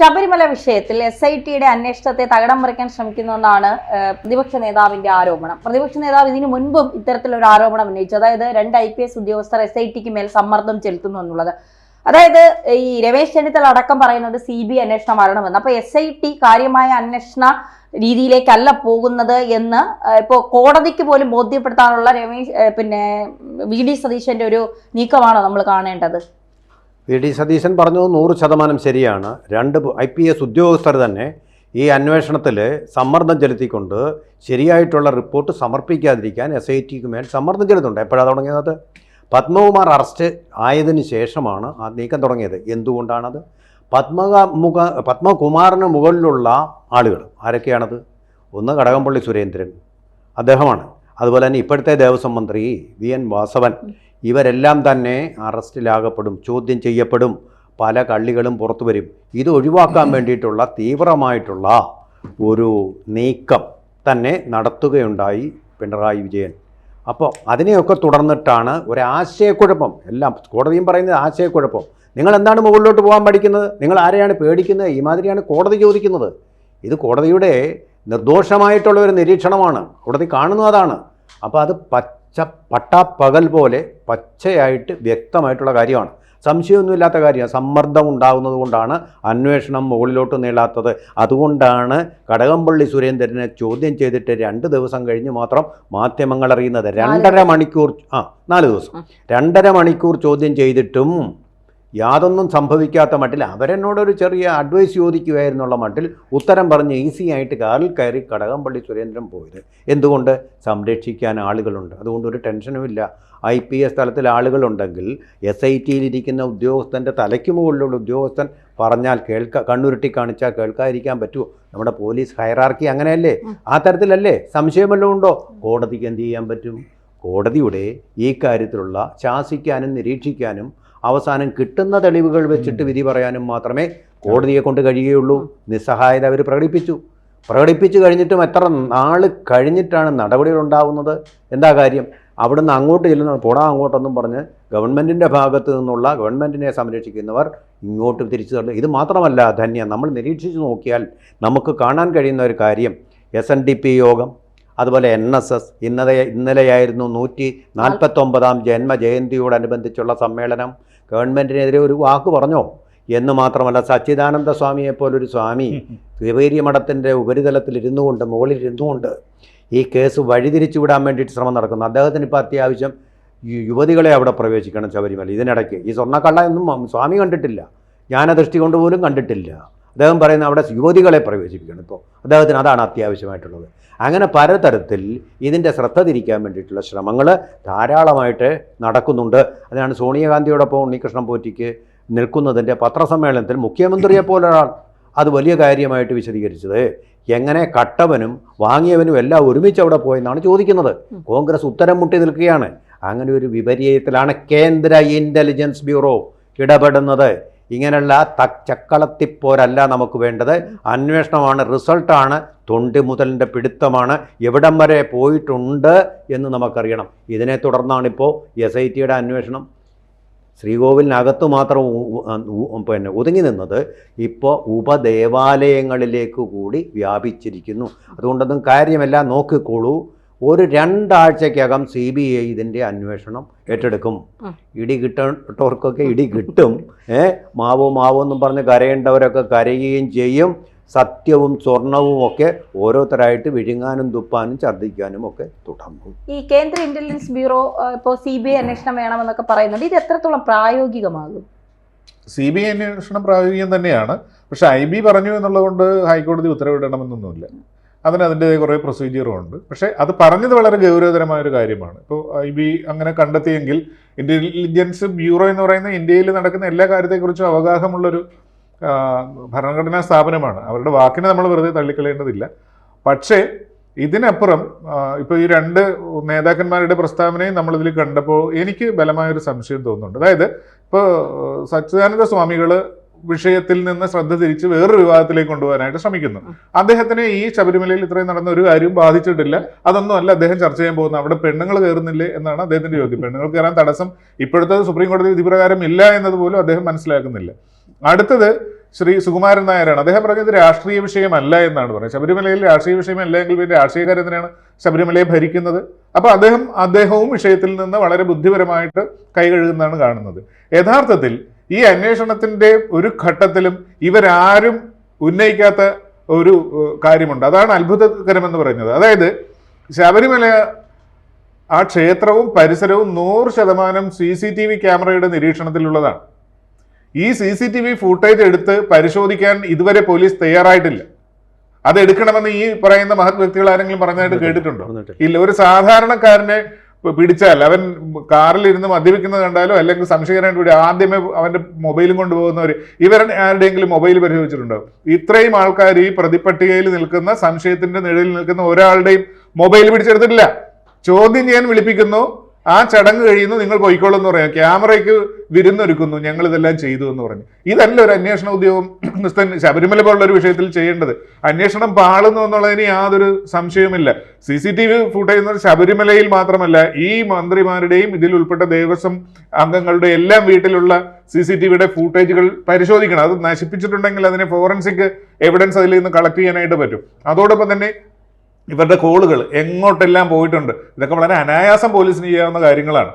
ശബരിമല വിഷയത്തിൽ SITയുടെ അന്വേഷണത്തെ തകിടം മറിക്കാൻ ശ്രമിക്കുന്നുവെന്നാണ് പ്രതിപക്ഷ നേതാവിന്റെ ആരോപണം. പ്രതിപക്ഷ നേതാവ് ഇതിനു മുൻപും ഇത്തരത്തിലൊരു ആരോപണം ഉന്നയിച്ചു. അതായത് 2 IPS ഉദ്യോഗസ്ഥർ SITക്ക് മേൽ സമ്മർദ്ദം ചെലുത്തുന്നു എന്നുള്ളത്. അതായത് ഈ രമേശ് ചെന്നിത്തല അടക്കം പറയുന്നത് CBI അന്വേഷണം വരണമെന്ന്. അപ്പൊ SIT കാര്യമായ അന്വേഷണ രീതിയിലേക്കല്ല പോകുന്നത് എന്ന് ഇപ്പോൾ കോടതിക്ക് പോലും ബോധ്യപ്പെടുത്താനുള്ള VD സതീശന്റെ ഒരു നീക്കമാണോ നമ്മൾ കാണേണ്ടത്? VD സതീശൻ പറഞ്ഞത് 100% ശരിയാണ്. 2 IPS ഉദ്യോഗസ്ഥർ തന്നെ ഈ അന്വേഷണത്തിൽ സമ്മർദ്ദം ചെലുത്തിക്കൊണ്ട് ശരിയായിട്ടുള്ള റിപ്പോർട്ട് സമർപ്പിക്കാതിരിക്കാൻ SITക്ക് മേൽ സമ്മർദ്ദം ചെലുത്തുന്നുണ്ട്. എപ്പോഴാണ് തുടങ്ങിയത്? പത്മകുമാർ അറസ്റ്റ് ആയതിനു ശേഷമാണ് ആ നീക്കം തുടങ്ങിയത്. എന്തുകൊണ്ടാണത്? പത്മകുമാറിന് മുകളിലുള്ള ആളുകൾ ആരൊക്കെയാണത്? ഒന്ന് കടകംപള്ളി സുരേന്ദ്രൻ, അദ്ദേഹമാണ്. അതുപോലെ തന്നെ ഇപ്പോഴത്തെ ദേവസ്വം മന്ത്രി VN വാസവൻ, ഇവരെല്ലാം തന്നെ അറസ്റ്റിലാകപ്പെടും, ചോദ്യം ചെയ്യപ്പെടും, പല കള്ളികളും പുറത്തു വരും. ഇത് ഒഴിവാക്കാൻ വേണ്ടിയിട്ടുള്ള തീവ്രമായിട്ടുള്ള ഒരു നീക്കം തന്നെ നടത്തുകയുണ്ടായി പിണറായി വിജയൻ. അപ്പോൾ അതിനെയൊക്കെ തുടർന്നിട്ടാണ് ഒരാശയക്കുഴപ്പം. എല്ലാം കോടതിയും പറയുന്നത് ആശയക്കുഴപ്പം. നിങ്ങൾ എന്താണ് മുകളിലോട്ട് പോകാൻ പഠിക്കുന്നത്? നിങ്ങൾ ആരെയാണ് പേടിക്കുന്നത്? ഈ മാതിരിയാണ് കോടതി ചോദിക്കുന്നത്. ഇത് കോടതിയുടെ നിർദോഷമായിട്ടുള്ള ഒരു നിരീക്ഷണമാണ്. കോടതി കാണുന്നത് അതാണ്. അപ്പോൾ അത് പട്ടാപ്പകൽ പോലെ പച്ചയായിട്ട് വ്യക്തമായിട്ടുള്ള കാര്യമാണ്. സംശയമൊന്നുമില്ലാത്ത കാര്യമാണ്. സമ്മർദ്ദം ഉണ്ടാകുന്നത് കൊണ്ടാണ് അന്വേഷണം മുകളിലോട്ട് നീളാത്തത്. അതുകൊണ്ടാണ് കടകംപള്ളി സുരേന്ദ്രനെ ചോദ്യം ചെയ്തിട്ട് 2 ദിവസം കഴിഞ്ഞ് മാത്രം മാധ്യമങ്ങൾ അറിയുന്നത്. 2.5 മണിക്കൂർ 4 ദിവസം 2.5 മണിക്കൂർ ചോദ്യം ചെയ്തിട്ടും യാതൊന്നും സംഭവിക്കാത്ത മട്ടിൽ അവരെന്നോടൊരു ചെറിയ അഡ്വൈസ് ചോദിക്കുകയായിരുന്നുള്ള മട്ടിൽ ഉത്തരം പറഞ്ഞ് ഈസി ആയിട്ട് കാറിൽ കയറി കടകംപള്ളി സുരേന്ദ്രൻ പോയത്. എന്തുകൊണ്ട്? സംരക്ഷിക്കാൻ ആളുകളുണ്ട്. അതുകൊണ്ട് ഒരു ടെൻഷനുമില്ല. IPS തലത്തിൽ ആളുകളുണ്ടെങ്കിൽ SITയിലിരിക്കുന്ന ഉദ്യോഗസ്ഥൻ്റെ തലയ്ക്ക് മുകളിലുള്ള ഉദ്യോഗസ്ഥൻ പറഞ്ഞാൽ കണ്ണുരുട്ടി കാണിച്ചാൽ കേൾക്കാതിരിക്കാൻ പറ്റുമോ? നമ്മുടെ പോലീസ് ഹയറാർക്കി അങ്ങനെയല്ലേ? ആ തരത്തിലല്ലേ? സംശയമല്ലോ ഉണ്ടോ? കോടതിക്ക് എന്ത് ചെയ്യാൻ പറ്റും? കോടതിയുടെ ഈ കാര്യത്തിലുള്ള ശാസിക്കാനും നിരീക്ഷിക്കാനും അവസാനം കിട്ടുന്ന തെളിവുകൾ വെച്ചിട്ട് വിധി പറയാനും മാത്രമേ കോടതിയെ കൊണ്ട് കഴിയുകയുള്ളൂ. നിസ്സഹായത അവർ പ്രകടിപ്പിച്ചു കഴിഞ്ഞിട്ടും എത്ര നാൾ കഴിഞ്ഞിട്ടാണ് നടപടികൾ ഉണ്ടാകുന്നത്? എന്താ കാര്യം? അവിടുന്ന് അങ്ങോട്ട് ചെല്ലുന്ന പോടാ അങ്ങോട്ടൊന്നും പറഞ്ഞ് ഗവൺമെൻറ്റിൻ്റെ ഭാഗത്ത് നിന്നുള്ള ഗവൺമെൻറ്റിനെ സംരക്ഷിക്കുന്നവർ ഇങ്ങോട്ട് തിരിച്ചു തള്ളും. ഇത് മാത്രമല്ല ധന്യ, നമ്മൾ നിരീക്ഷിച്ച് നോക്കിയാൽ നമുക്ക് കാണാൻ കഴിയുന്ന ഒരു കാര്യം, SNDP യോഗം, അതുപോലെ NSS, ഇന്നലെയായിരുന്നു 149ാം ജന്മജയന്തിയോടനുബന്ധിച്ചുള്ള സമ്മേളനം. ഗവൺമെൻറ്റിനെതിരെ ഒരു വാക്ക് പറഞ്ഞോ എന്ന് മാത്രമല്ല, സച്ചിദാനന്ദ സ്വാമിയെപ്പോലൊരു സ്വാമി ശിവേരി മഠത്തിൻ്റെ ഉപരിതലത്തിൽ മുകളിലിരുന്നു കൊണ്ട് ഈ കേസ് വഴിതിരിച്ചു വിടാൻ വേണ്ടിയിട്ട് ശ്രമം നടക്കുന്നു. അദ്ദേഹത്തിന് ഇപ്പോൾ അത്യാവശ്യം യുവതികളെ അവിടെ പ്രവേശിക്കണം ശബരിമല. ഇതിനിടയ്ക്ക് ഈ സ്വർണ്ണക്കള്ള ഒന്നും സ്വാമി കണ്ടിട്ടില്ല, ജ്ഞാനദൃഷ്ടി കൊണ്ട് പോലും കണ്ടിട്ടില്ല. അദ്ദേഹം പറയുന്ന അവിടെ യുവതികളെ പ്രവേശിപ്പിക്കണം. ഇപ്പോൾ അദ്ദേഹത്തിന് അതാണ് അത്യാവശ്യമായിട്ടുള്ളത്. അങ്ങനെ പലതരത്തിൽ ഇതിൻ്റെ ശ്രദ്ധ തിരിക്കാൻ വേണ്ടിയിട്ടുള്ള ശ്രമങ്ങൾ ധാരാളമായിട്ട് നടക്കുന്നുണ്ട്. അതിനാണ് സോണിയാഗാന്ധിയോടൊപ്പം ഉണ്ണികൃഷ്ണൻ പോറ്റിക്ക് നിൽക്കുന്നതിൻ്റെ പത്രസമ്മേളനത്തിൽ മുഖ്യമന്ത്രിയെപ്പോലൊരാൾ അത് വലിയ കാര്യമായിട്ട് വിശദീകരിച്ചത്. എങ്ങനെ കട്ടവനും വാങ്ങിയവനും എല്ലാം ഒരുമിച്ച് അവിടെ പോയെന്നാണ് ചോദിക്കുന്നത്. കോൺഗ്രസ് ഉത്തരം മുട്ടി നിൽക്കുകയാണ്. അങ്ങനെ ഒരു വിപരീതത്തിലാണ് കേന്ദ്ര ഇൻ്റലിജൻസ് ബ്യൂറോ ഇടപെടുന്നത്. ഇങ്ങനെയുള്ള ചക്കളത്തിപ്പോരല്ല നമുക്ക് വേണ്ടത്. അന്വേഷണമാണ്, റിസൾട്ടാണ്, തൊണ്ടി മുതലിൻ്റെ പിടുത്തമാണ്, എവിടം വരെ പോയിട്ടുണ്ട് എന്ന് നമുക്കറിയണം. ഇതിനെ തുടർന്നാണിപ്പോൾ SITയുടെ അന്വേഷണം ശ്രീകോവിലിനകത്ത് മാത്രം ഒതുങ്ങി നിന്നത് ഇപ്പോൾ ഉപദേവാലയങ്ങളിലേക്ക് കൂടി വ്യാപിച്ചിരിക്കുന്നു. അതുകൊണ്ടൊന്നും കാര്യമല്ല, നോക്കിക്കോളൂ. ഒരു 2 ആഴ്ചക്കകം CBI ഇതിൻ്റെ അന്വേഷണം ഏറ്റെടുക്കും. ഇടി കിട്ടവർക്കൊക്കെ ഇടി കിട്ടും. മാവോ എന്നും പറഞ്ഞ് കരയേണ്ടവരൊക്കെ കരയുകയും ചെയ്യും. സത്യവും സ്വർണവും ഒക്കെ ഓരോരുത്തരായിട്ട് വിഴുങ്ങാനും തുപ്പാനും ഛർദ്ദിക്കാനും ഒക്കെ തുടങ്ങും. ഈ കേന്ദ്ര ഇന്റലിജൻസ് ബ്യൂറോ ഇപ്പോൾ CBI അന്വേഷണം വേണമെന്നൊക്കെ പറയുന്നുണ്ട്. ഇത് എത്രത്തോളം പ്രായോഗികമാകും? CBI അന്വേഷണം പ്രായോഗികം തന്നെയാണ്. പക്ഷെ IB പറഞ്ഞു എന്നുള്ളതുകൊണ്ട് ഹൈക്കോടതി ഉത്തരവിടണമെന്നൊന്നുമില്ല. അതിൻ്റെതായ കുറേ പ്രൊസീജിയറും ഉണ്ട്. പക്ഷേ അത് പറഞ്ഞത് വളരെ ഗൗരവതരമായൊരു കാര്യമാണ്. ഇപ്പോൾ IB അങ്ങനെ കണ്ടെത്തിയെങ്കിൽ ഇൻ്റലിജൻസ് ബ്യൂറോ എന്ന് പറയുന്ന ഇന്ത്യയിൽ നടക്കുന്ന എല്ലാ കാര്യത്തെക്കുറിച്ചും അവഗാഹമുള്ളൊരു ഭരണഘടനാ സ്ഥാപനമാണ്. അവരുടെ വാക്കിനെ നമ്മൾ വെറുതെ തള്ളിക്കളയേണ്ടതില്ല. പക്ഷേ ഇതിനപ്പുറം ഇപ്പോൾ ഈ 2 നേതാക്കന്മാരുടെ പ്രസ്താവനയും നമ്മളിതിൽ കണ്ടപ്പോൾ എനിക്ക് ബലമായൊരു സംശയം തോന്നുന്നുണ്ട്. അതായത് ഇപ്പോൾ സച്ചിദാനന്ദ സ്വാമികൾ വിഷയത്തിൽ നിന്ന് ശ്രദ്ധ തിരിച്ച് വേറൊരു വിവാദത്തിലേക്ക് കൊണ്ടുപോകാനായിട്ട് ശ്രമിക്കുന്നു. അദ്ദേഹത്തിന് ഈ ശബരിമലയിൽ ഇത്രയും നടന്ന ഒരു കാര്യവും ബാധിച്ചിട്ടില്ല. അതൊന്നും അല്ല അദ്ദേഹം ചർച്ച ചെയ്യാൻ പോകുന്നത്. അവിടെ പെണ്ണുങ്ങൾ കയറുന്നില്ലേ എന്നാണ് അദ്ദേഹത്തിന്റെ ചോദ്യം. പെണ്ണുങ്ങൾ കയറാൻ തടസ്സം ഇപ്പോഴത്തെ സുപ്രീം കോടതി വിധി പ്രകാരം ഇല്ല എന്നതുപോലും അദ്ദേഹം മനസ്സിലാക്കുന്നില്ല. അടുത്തത്, ശ്രീ സുകുമാരൻ നായരാണ്. അദ്ദേഹം പറഞ്ഞത് രാഷ്ട്രീയ വിഷയമല്ല എന്നാണ് പറയുന്നത്. ശബരിമലയിൽ രാഷ്ട്രീയ വിഷയമല്ല എങ്കിൽ പിന്നെ രാഷ്ട്രീയക്കാരെന്തിനാണ് ശബരിമലയെ ഭരിക്കുന്നത്? അപ്പൊ അദ്ദേഹവും വിഷയത്തിൽ നിന്ന് വളരെ ബുദ്ധിപരമായിട്ട് കൈകഴുകുന്നതാണ് കാണുന്നത്. യഥാർത്ഥത്തിൽ ഈ അന്വേഷണത്തിന്റെ ഒരു ഘട്ടത്തിലും ഇവരാരും ഉന്നയിക്കാത്ത ഒരു കാര്യമുണ്ട്. അതാണ് അത്ഭുതകരമെന്ന് പറയുന്നത്. അതായത് ശബരിമല ആ ക്ഷേത്രവും പരിസരവും 100% CCTV ക്യാമറയുടെ നിരീക്ഷണത്തിലുള്ളതാണ്. ഈ CCTV ഫുട്ടേജ് എടുത്ത് പരിശോധിക്കാൻ ഇതുവരെ പോലീസ് തയ്യാറായിട്ടില്ല. അത് എടുക്കണമെന്ന് ഈ പറയുന്ന മഹത് വ്യക്തികൾ ആരെങ്കിലും പറഞ്ഞായിട്ട് കേട്ടിട്ടുണ്ടോ? ഇല്ല. ഒരു സാധാരണക്കാരനെ പിടിച്ചാൽ അവൻ കാറിൽ ഇരുന്ന് മദ്യപിക്കുന്നത് കണ്ടാലോ അല്ലെങ്കിൽ സംശയകരമായിട്ട് ആദ്യമേ അവന്റെ മൊബൈലും കൊണ്ടുപോകുന്നവർ ആരുടെയെങ്കിലും മൊബൈൽ പരിശോധിച്ചിട്ടുണ്ടോ? ഇത്രയും ആൾക്കാർ ഈ പ്രതിപട്ടികയിൽ നിൽക്കുന്ന സംശയത്തിന്റെ നിഴലിൽ നിൽക്കുന്ന ഒരാളുടെയും മൊബൈൽ പിടിച്ചെടുത്തിട്ടില്ല. ചോദ്യം ചെയ്യാൻ വിളിപ്പിക്കുന്നു, ആ ചടങ്ങ് കഴിയുന്നു, നിങ്ങൾ പോയിക്കോളൂ എന്ന് പറയാം. ക്യാമറയ്ക്ക് വിരുന്നൊരുക്കുന്നു, ഞങ്ങൾ ഇതെല്ലാം ചെയ്തു എന്ന് പറഞ്ഞു. ഇതല്ല ഒരു അന്വേഷണ ഉദ്യോഗസ്ഥൻ ശബരിമല പോലുള്ള ഒരു വിഷയത്തിൽ ചെയ്യേണ്ടത്. അന്വേഷണം പാളുന്നു എന്നുള്ളതിന് യാതൊരു സംശയവുമില്ല. CCTV ഫുട്ടേജ് ശബരിമലയിൽ മാത്രമല്ല, ഈ മന്ത്രിമാരുടെയും ഇതിൽ ഉൾപ്പെട്ട ദേവസ്വം അംഗങ്ങളുടെ എല്ലാം വീട്ടിലുള്ള CCTVയുടെ ഫുട്ടേജുകൾ പരിശോധിക്കണം. അത് നശിപ്പിച്ചിട്ടുണ്ടെങ്കിൽ അതിനെ ഫോറൻസിക് എവിഡൻസ് അതിൽ നിന്ന് കളക്ട് ചെയ്യാനായിട്ട് പറ്റും. അതോടൊപ്പം തന്നെ ഇവരുടെ കോളുകൾ എങ്ങോട്ടെല്ലാം പോയിട്ടുണ്ട്. ഇതൊക്കെ വളരെ അനായാസം പോലീസിന് ചെയ്യാവുന്ന കാര്യങ്ങളാണ്.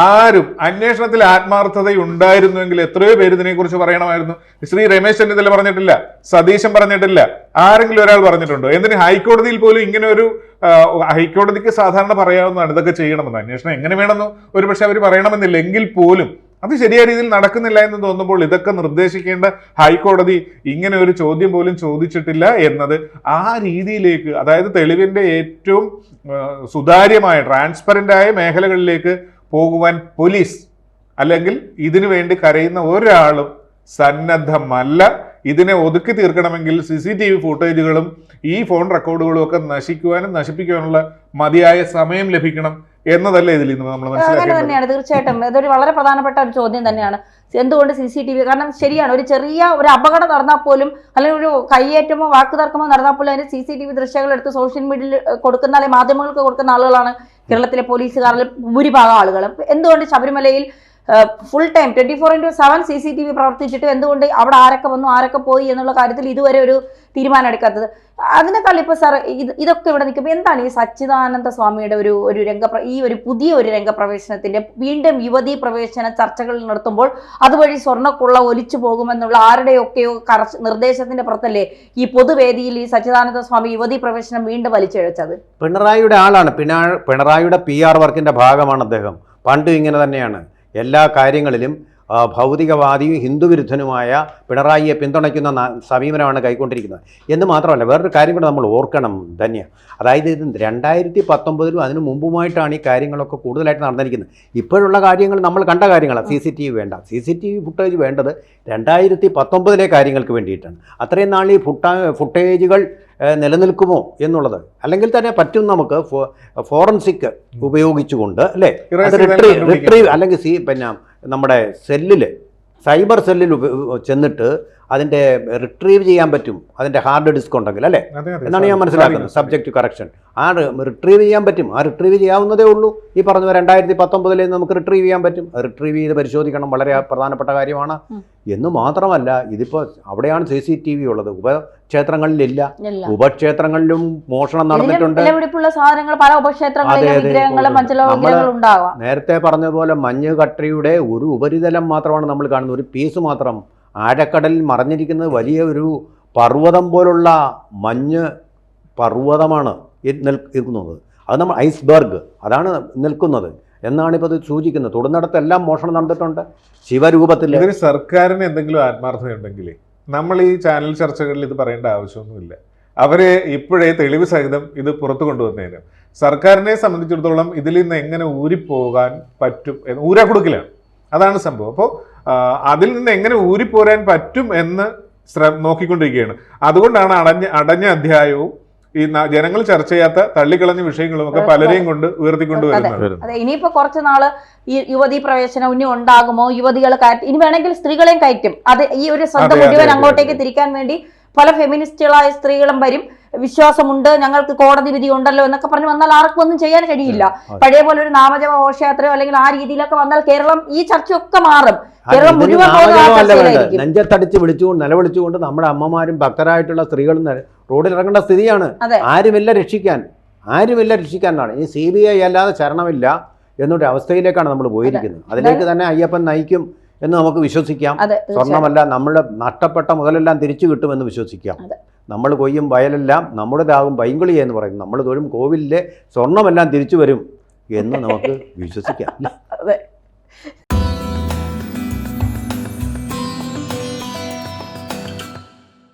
ആരും അന്വേഷണത്തിൽ ആത്മാർത്ഥതയുണ്ടായിരുന്നുവെങ്കിൽ എത്രയോ പേര് ഇതിനെക്കുറിച്ച് പറയണമായിരുന്നു. ശ്രീ രമേശ് ചെന്നിത്തല പറഞ്ഞിട്ടില്ല, സതീശൻ പറഞ്ഞിട്ടില്ല, ആരെങ്കിലും ഒരാൾ പറഞ്ഞിട്ടുണ്ടോ? എന്തിന് ഹൈക്കോടതിയിൽ പോലും ഇങ്ങനെ ഒരു ഹൈക്കോടതിക്ക് സാധാരണ പറയാവുന്നതാണ് ഇതൊക്കെ ചെയ്യണമെന്ന്. അന്വേഷണം എങ്ങനെ വേണമെന്ന് ഒരു പക്ഷെ അവർ പറയണമെന്നില്ല. എങ്കിൽ പോലും അത് ശരിയായ രീതിയിൽ നടക്കുന്നില്ല എന്ന് തോന്നുമ്പോൾ ഇതൊക്കെ നിർദ്ദേശിക്കേണ്ട ഹൈക്കോടതി ഇങ്ങനെ ഒരു ചോദ്യം പോലും ചോദിച്ചിട്ടില്ല എന്നത് ആ രീതിയിലേക്ക്, അതായത് തെളിവിന്റെ ഏറ്റവും സുതാര്യമായ ട്രാൻസ്പെറന്റ് മേഖലകളിലേക്ക് പോകുവാൻ പോലീസ് അല്ലെങ്കിൽ ഇതിനു വേണ്ടി കരയുന്ന ഒരാളും സന്നദ്ധമല്ല. ഇതിനെ ഒതുക്കി തീർക്കണമെങ്കിൽ CCTV ഫുട്ടേജുകളും ഈ ഫോൺ റെക്കോർഡുകളും ഒക്കെ നശിക്കുവാനും നശിപ്പിക്കുവാനുള്ള മതിയായ സമയം ലഭിക്കണം എന്നതല്ല ഇതിൽ നിന്ന് നമ്മൾ മനസ്സിലാക്കുന്നത്. തന്നെയാണ് തീർച്ചയായിട്ടും. ഇതൊരു വളരെ പ്രധാനപ്പെട്ട ഒരു ചോദ്യം തന്നെയാണ്. എന്തുകൊണ്ട് CCTV? കാരണം ശരിയാണ്, ഒരു ചെറിയ ഒരു അപകടം നടന്നാൽ പോലും അല്ലെങ്കിൽ ഒരു കയ്യേറ്റമോ വാക്കുതർക്കമോ നടന്നാൽ പോലും അതിന് CCTV ദൃശ്യങ്ങൾ എടുത്ത് സോഷ്യൽ മീഡിയയിൽ കൊടുക്കുന്ന അല്ലെങ്കിൽ മാധ്യമങ്ങൾക്ക് കൊടുക്കുന്ന ആളുകളാണ് കേരളത്തിലെ പോലീസുകാരിൽ ഭൂരിഭാഗം ആളുകളും. എന്തുകൊണ്ട് ശബരിമലയിൽ ഫുൾ ടൈം 24/7 CCTV പ്രവർത്തിച്ചിട്ട് എന്തുകൊണ്ട് അവിടെ ആരൊക്കെ വന്നു ആരൊക്കെ പോയി എന്നുള്ള കാര്യത്തിൽ ഇതുവരെ ഒരു തീരുമാനം എടുക്കാത്തത്? അതിനേക്കാൾ ഇപ്പൊ സാർ ഇതൊക്കെ ഇവിടെ നിൽക്കുമ്പോൾ എന്താണ് ഈ സച്ചിദാനന്ദ സ്വാമിയുടെ ഒരു ഈ ഒരു പുതിയ ഒരു രംഗപ്രവേശനത്തിന്റെ വീണ്ടും യുവതീ പ്രവേശന ചർച്ചകൾ നടത്തുമ്പോൾ അതുവഴി സ്വർണ്ണക്കുള്ള ഒലിച്ചു പോകുമെന്നുള്ള ആരുടെയൊക്കെയോ നിർദ്ദേശത്തിന്റെ പുറത്തല്ലേ ഈ പൊതുവേദിയിൽ ഈ സച്ചിദാനന്ദ സ്വാമി യുവതീ പ്രവേശനം വീണ്ടും വലിച്ചിഴച്ചത്? പിണറായിയുടെ ആളാണ്. പിണറായിയുടെ PR വർക്കിന്റെ ഭാഗമാണ് അദ്ദേഹം. പണ്ടും ഇങ്ങനെ തന്നെയാണ്. എല്ലാ കാര്യങ്ങളിലും ഭൗതികവാദിയും ഹിന്ദുവിരുദ്ധനുമായ പിണറായിയെ പിന്തുണയ്ക്കുന്ന സമീപനമാണ് കൈക്കൊണ്ടിരിക്കുന്നത്. എന്ന് മാത്രമല്ല, വേറൊരു കാര്യം കൂടെ നമ്മൾ ഓർക്കണം ധന്യ. അതായത് ഇത് 2019 അതിനു മുമ്പുമായിട്ടാണ് ഈ കാര്യങ്ങളൊക്കെ കൂടുതലായിട്ട് നടന്നിരിക്കുന്നത്. ഇപ്പോഴുള്ള കാര്യങ്ങൾ നമ്മൾ കണ്ട കാര്യങ്ങളാണ്. CCTV വേണ്ട. CCTV ഫുട്ടേജ് വേണ്ടത് 2019 കാര്യങ്ങൾക്ക് വേണ്ടിയിട്ടാണ്. അത്രയും നാൾ ഈ ഫുട്ടേജുകൾ നിലനിൽക്കുമോ എന്നുള്ളത്, അല്ലെങ്കിൽ തന്നെ പറ്റും നമുക്ക് ഫോറൻസിക് ഉപയോഗിച്ചുകൊണ്ട് അല്ലേ റിട്രീവ് അല്ലെങ്കിൽ പിന്നെ നമ്മുടെ സൈബർ സെല്ലിൽ ചെന്നിട്ട് അതിൻ്റെ റിട്രീവ് ചെയ്യാൻ പറ്റും. അതിൻ്റെ ഹാർഡ് ഡിസ്ക് ഉണ്ടെങ്കിൽ അല്ലേ എന്നാണ് ഞാൻ മനസ്സിലാക്കുന്നത്. സബ്ജക്റ്റ് ടു കറക്ഷൻ ആ റിട്രീവ് ചെയ്യാൻ പറ്റും. ആ റിട്രീവ് ചെയ്യാവുന്നതേ ഉള്ളൂ. ഈ പറഞ്ഞ 2019 നമുക്ക് റിട്രീവ് ചെയ്യാൻ പറ്റും. റിട്രീവ് ചെയ്ത് പരിശോധിക്കണം, വളരെ പ്രധാനപ്പെട്ട കാര്യമാണ്. എന്ന് മാത്രമല്ല, ഇതിപ്പോൾ അവിടെയാണ് CCTV ഉള്ളത്, ഉപക്ഷേത്രങ്ങളിലില്ല. ഉപക്ഷേത്രങ്ങളിലും മോഷണം നടന്നിട്ടുണ്ട്. നേരത്തെ പറഞ്ഞതുപോലെ മഞ്ഞുകട്ടയുടെ ഒരു ഉപരിതലം മാത്രമാണ് നമ്മൾ കാണുന്നത്, ഒരു പീസ് മാത്രം. ആഴക്കടലിൽ മറഞ്ഞിരിക്കുന്നത് വലിയ ഒരു പർവ്വതം പോലുള്ള മഞ്ഞ് പർവ്വതമാണ് നിൽക്കുന്നത്. അത് നമ്മൾ ഐസ്ബർഗ് അതാണ് നിൽക്കുന്നത് എന്നാണ് ഇപ്പോൾ ഇത് സൂചിക്കുന്നത്. തൊടുന്നിടത്തെല്ലാം മോഷണം നടന്നിട്ടുണ്ട് ശിവരൂപത്തിൽ. ഇതിന് സർക്കാരിന് എന്തെങ്കിലും ആത്മാർത്ഥതയുണ്ടെങ്കിൽ നമ്മൾ ഈ ചാനൽ ചർച്ചകളിൽ ഇത് പറയേണ്ട ആവശ്യമൊന്നുമില്ല. അവരെ ഇപ്പോഴേ തെളിവ് സഹിതം ഇത് പുറത്തു കൊണ്ടുവന്നേനും. സർക്കാരിനെ സംബന്ധിച്ചിടത്തോളം ഇതിൽ നിന്ന് എങ്ങനെ ഊരിപ്പോകാൻ പറ്റും ഊരാ കൊടുക്കലാണ്. അതാണ് സംഭവം. അപ്പോൾ അതിൽ നിന്ന് എങ്ങനെ ഊരിപ്പോരാൻ പറ്റും എന്ന് നോക്കിക്കൊണ്ടിരിക്കുകയാണ്. അതുകൊണ്ടാണ് അടഞ്ഞ അധ്യായവും ഈ ജനങ്ങൾ ചർച്ച ചെയ്യാത്ത തള്ളിക്കളഞ്ഞ വിഷയങ്ങളും ഒക്കെ പലരെയും കൊണ്ട് ഉയർത്തിക്കൊണ്ടുവരുന്നത്. അതെ, ഇനിയിപ്പോ കുറച്ച് നാള് ഈ യുവതീ പ്രവേശനം ഇനി ഉണ്ടാകുമോ, യുവതികളെ ഇനി വേണമെങ്കിൽ സ്ത്രീകളെയും കയറ്റും. അത് ഈ ഒരു ശ്രദ്ധ മുഴുവൻ അങ്ങോട്ടേക്ക് തിരിക്കാൻ വേണ്ടി പല ഫെമിനിസ്റ്റുകളായ സ്ത്രീകളും വരും. വിശ്വാസമുണ്ട്, ഞങ്ങൾക്ക് കോടതി വിധി ഉണ്ടല്ലോ എന്നൊക്കെ പറഞ്ഞ് വന്നാൽ ആർക്കും ഒന്നും ചെയ്യാൻ കഴിയില്ല. പഴയ പോലെ ഒരു നാമജപ ഘോഷയാത്രയോ അല്ലെങ്കിൽ ആ രീതിയിലൊക്കെ വന്നാൽ കേരളം ഈ ചർച്ചയൊക്കെ മാറും. കേരളം മുഴുവൻ നെഞ്ചത്തടിച്ച് വിളിച്ചുകൊണ്ട് നിലവിളിച്ചുകൊണ്ട് നമ്മുടെ അമ്മമാരും ഭക്തരായിട്ടുള്ള സ്ത്രീകളും റോഡിൽ ഇറങ്ങേണ്ട സ്ഥിതിയാണ്. ആരുമില്ല രക്ഷിക്കാനാണ്. ഈ CBI അല്ലാതെ ശരണമില്ല എന്നൊരു അവസ്ഥയിലേക്കാണ് നമ്മൾ പോയിരിക്കുന്നത്. അതിലേക്ക് തന്നെ അയ്യപ്പൻ നയിക്കും എന്ന് നമുക്ക് വിശ്വസിക്കാം. സ്വർണ്ണമല്ല, നമ്മുടെ നഷ്ടപ്പെട്ട മുതലെല്ലാം തിരിച്ചു കിട്ടുമെന്ന് വിശ്വസിക്കാം. നമ്മൾ കൊയ്യും വയലെല്ലാം നമ്മുടേതാകും പൈങ്കുളി എന്ന് പറയും. നമ്മൾ തൊഴും കോവിലിലെ സ്വർണ്ണമെല്ലാം തിരിച്ചു വരും എന്ന് നമുക്ക് വിശ്വസിക്കാം.